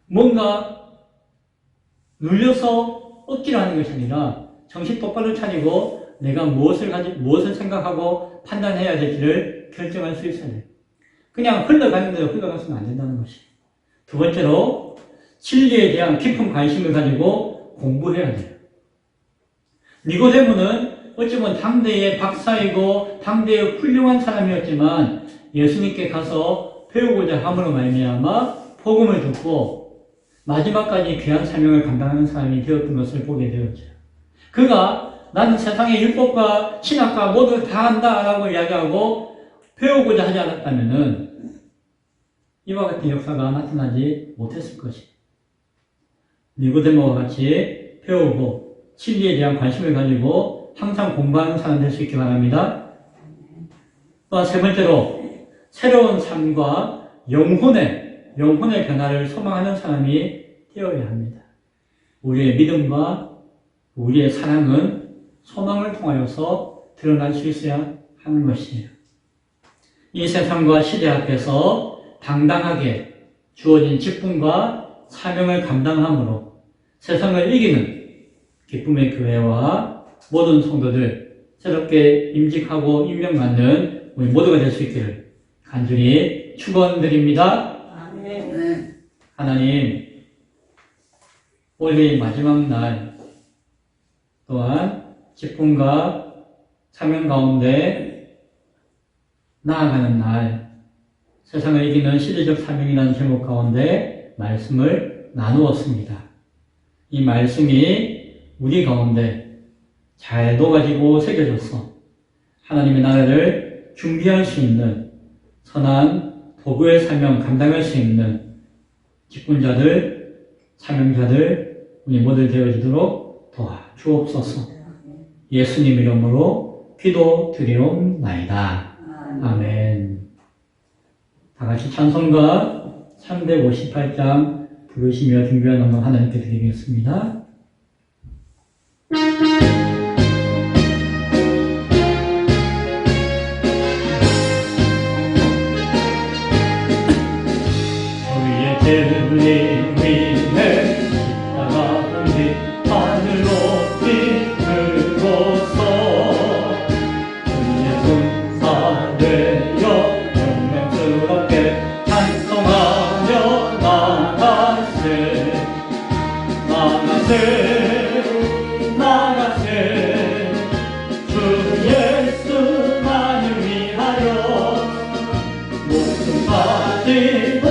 뭔가 눌려서 억지로 하는 것이 아니라 정신 똑바로 차리고 내가 무엇을 생각하고 판단해야 될지를 결정할 수 있어야 돼요. 그냥 흘러가는 대로 흘러가서는 안 된다는 것이에요. 두 번째로 진리에 대한 깊은 관심을 가지고 공부해야 돼요. 니고데모는 어쩌면 당대의 박사이고 당대의 훌륭한 사람이었지만 예수님께 가서 배우고자 함으로 말미암아 복음을 듣고 마지막까지 귀한 사명을 감당하는 사람이 되었던 것을 보게 되었죠. 그가 나는 세상의 율법과 신학과 모두 다 한다라고 이야기하고 배우고자 하지 않았다면은 이와 같은 역사가 나타나지 못했을 것이에요. 니고데모와 같이 배우고 진리에 대한 관심을 가지고 항상 공부하는 사람 될 수 있기 바랍니다. 또 세 번째로 새로운 삶과 영혼의 변화를 소망하는 사람이 되어야 합니다. 우리의 믿음과 우리의 사랑은 소망을 통하여서 드러날 수 있어야 하는 것이에요. 이 세상과 시대 앞에서 당당하게 주어진 직분과 사명을 감당함으로 세상을 이기는 기쁨의 교회와 모든 성도들 새롭게 임직하고 임명받는 우리 모두가 될 수 있기를 간절히 축원드립니다. 아멘. 하나님, 올해 마지막 날 또한 직분과 사명 가운데 나아가는 날, 세상을 이기는 시대적 사명이라는 제목 가운데 말씀을 나누었습니다. 이 말씀이 우리 가운데 잘 녹아지고 새겨져서 하나님의 나라를 준비할 수 있는 선한 도구의 사명 감당할 수 있는 직분자들, 사명자들 우리 모두 되어지도록 도와주옵소서. 예수님 이름으로 기도드리옵나이다. 아멘. 다 같이 찬송가 358장 부르시며 등교한 음악 하나님께 드리겠습니다. 주의 진리 위에 십자가 은빛 하늘 높이 들고서 주의 군사 되어 영광스럽게 찬송하며 나가세 주 예수만을 위하여 목숨 바치고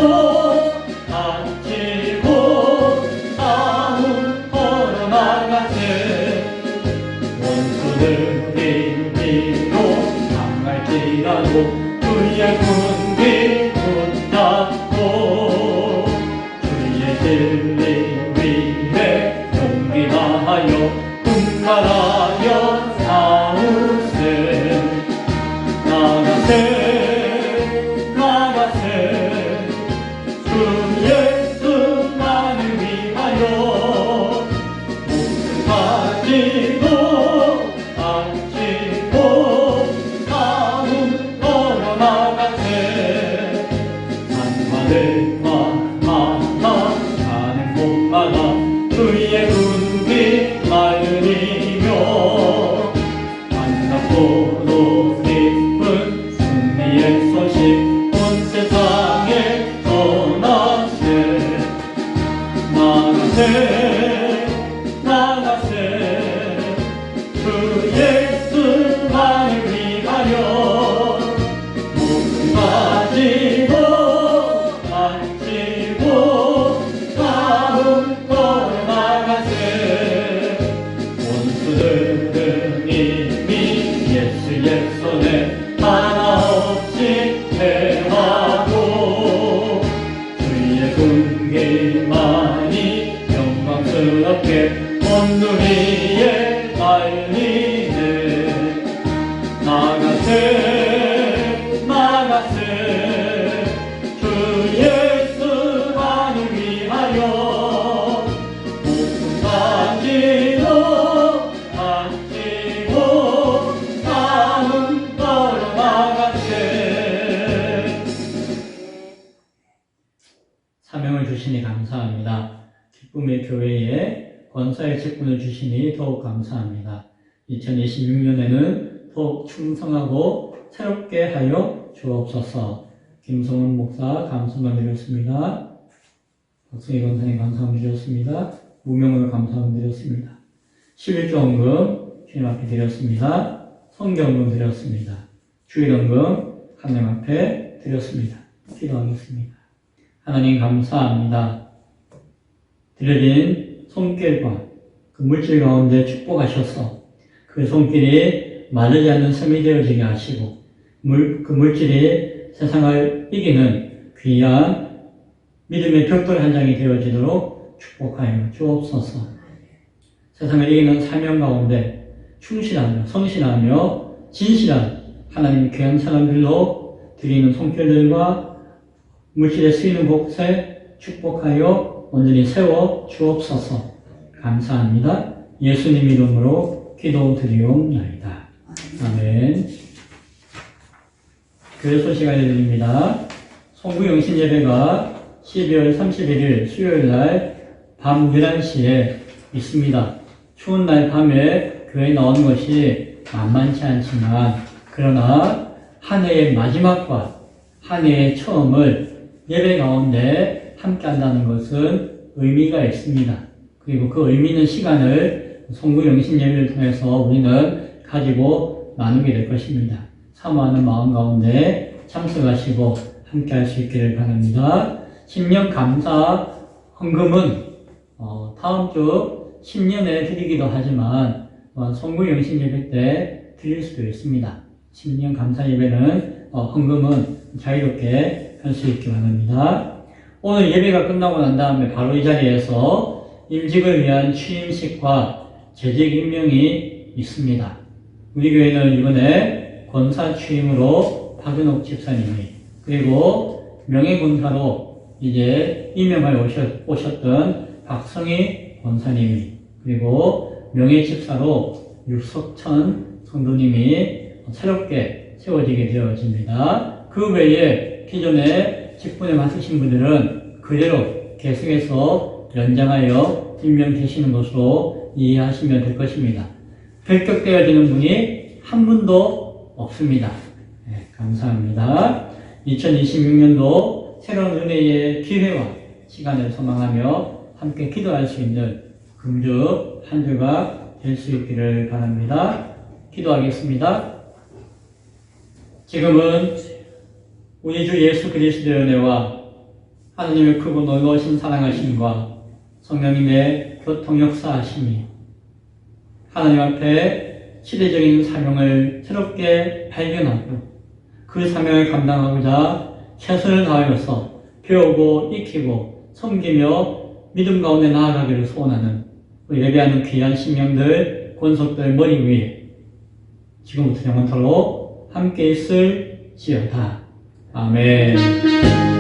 싸움 걸어나가세 원수들이 뒤로 당할지라도 주의 군기 붙잡고 주의 진리 위에 용기 다하여 분발하여 싸우세 나가세 주 예수만을 위하여 목숨 바치고 싸움 걸어나가세 산마들마다 가는 곳마다 주의 군기 마련이며 반갑고도 기쁜 승리의 소식 온 세상에 전하세 나가세 주 예수만을 위하여 목숨 가지고 사명을 주시니 감사합니다. 기쁨의 교회에 권사의 직분을 주시니 더욱 감사합니다. 2026년에는 더욱 충성하고 새롭게 하여 주옵소서. 김성훈 목사 감사만 드렸습니다. 박승희 권사님 감사함 드렸습니다. 무명을 감사함 드렸습니다. 11조원금 주님 앞에 드렸습니다. 성경금 드렸습니다. 주일원금 하나님 앞에 드렸습니다. 기도하겠습니다. 하나님 감사합니다. 드려진 손길과 그 물질 가운데 축복하셔서 그 손길이 마르지 않는 샘이 되어지게 하시고 그 물질이 세상을 이기는 귀한 믿음의 벽돌 한 장이 되어지도록 축복하여 주옵소서. 세상을 이기는 사명 가운데 충실하며 성실하며 진실한 하나님 귀한 사람들로 드리는 손길들과 물질에 쓰이는 곳에 축복하여 온전히 세워 주옵소서. 감사합니다. 예수님 이름으로 기도드리옵나이다. 아멘. 교회 소식 알려드립니다. 송구영신 예배가 12월 31일 수요일 날 밤 11시에 있습니다. 추운 날 밤에 교회에 나오는 것이 만만치 않지만 그러나 한 해의 마지막과 한 해의 처음을 예배 가운데 함께 한다는 것은 의미가 있습니다. 그리고 그 의미 있는 시간을 송구영신 예배를 통해서 우리는 가지고 나누게 될 것입니다. 사모하는 마음 가운데 참석하시고 함께 할 수 있기를 바랍니다. 신년 감사 헌금은 다음 주 신년에 드리기도 하지만 송구영신 예배 때 드릴 수도 있습니다. 신년 감사 예배는 헌금은 자유롭게 할 수 있기 바랍니다. 오늘 예배가 끝나고 난 다음에 바로 이 자리에서 임직을 위한 취임식과 재직 임명이 있습니다. 우리 교회는 이번에 권사 취임으로 박은옥 집사님이 그리고 명예권사로 이제 임명하여 오셨던 박성희 권사님이 그리고 명예집사로 육석천 성도님이 새롭게 세워지게 되어집니다. 그 외에 기존에 직분에 맡으신 분들은 그대로 계속해서 연장하여 임명되시는 것으로 이해하시면 될 것입니다. 결격되어지는 분이 한 분도 없습니다. 네, 감사합니다. 2026년도 새로운 은혜의 기회와 시간을 소망하며 함께 기도할 수 있는 금주 한 주가 될 수 있기를 바랍니다. 기도하겠습니다. 지금은 우리 주 예수 그리스도의 은혜와 하나님의 크고 놀라우신 사랑하심과 성령님의 교통 역사하심이 하나님 앞에 시대적인 사명을 새롭게 발견하고 그 사명을 감당하고자 최선을 다하여서 배우고 익히고 섬기며 믿음 가운데 나아가기를 소원하는 예배하는 귀한 신명들, 권속들 머리 위에 지금부터 영원토록 함께 있을지어다. 아멘.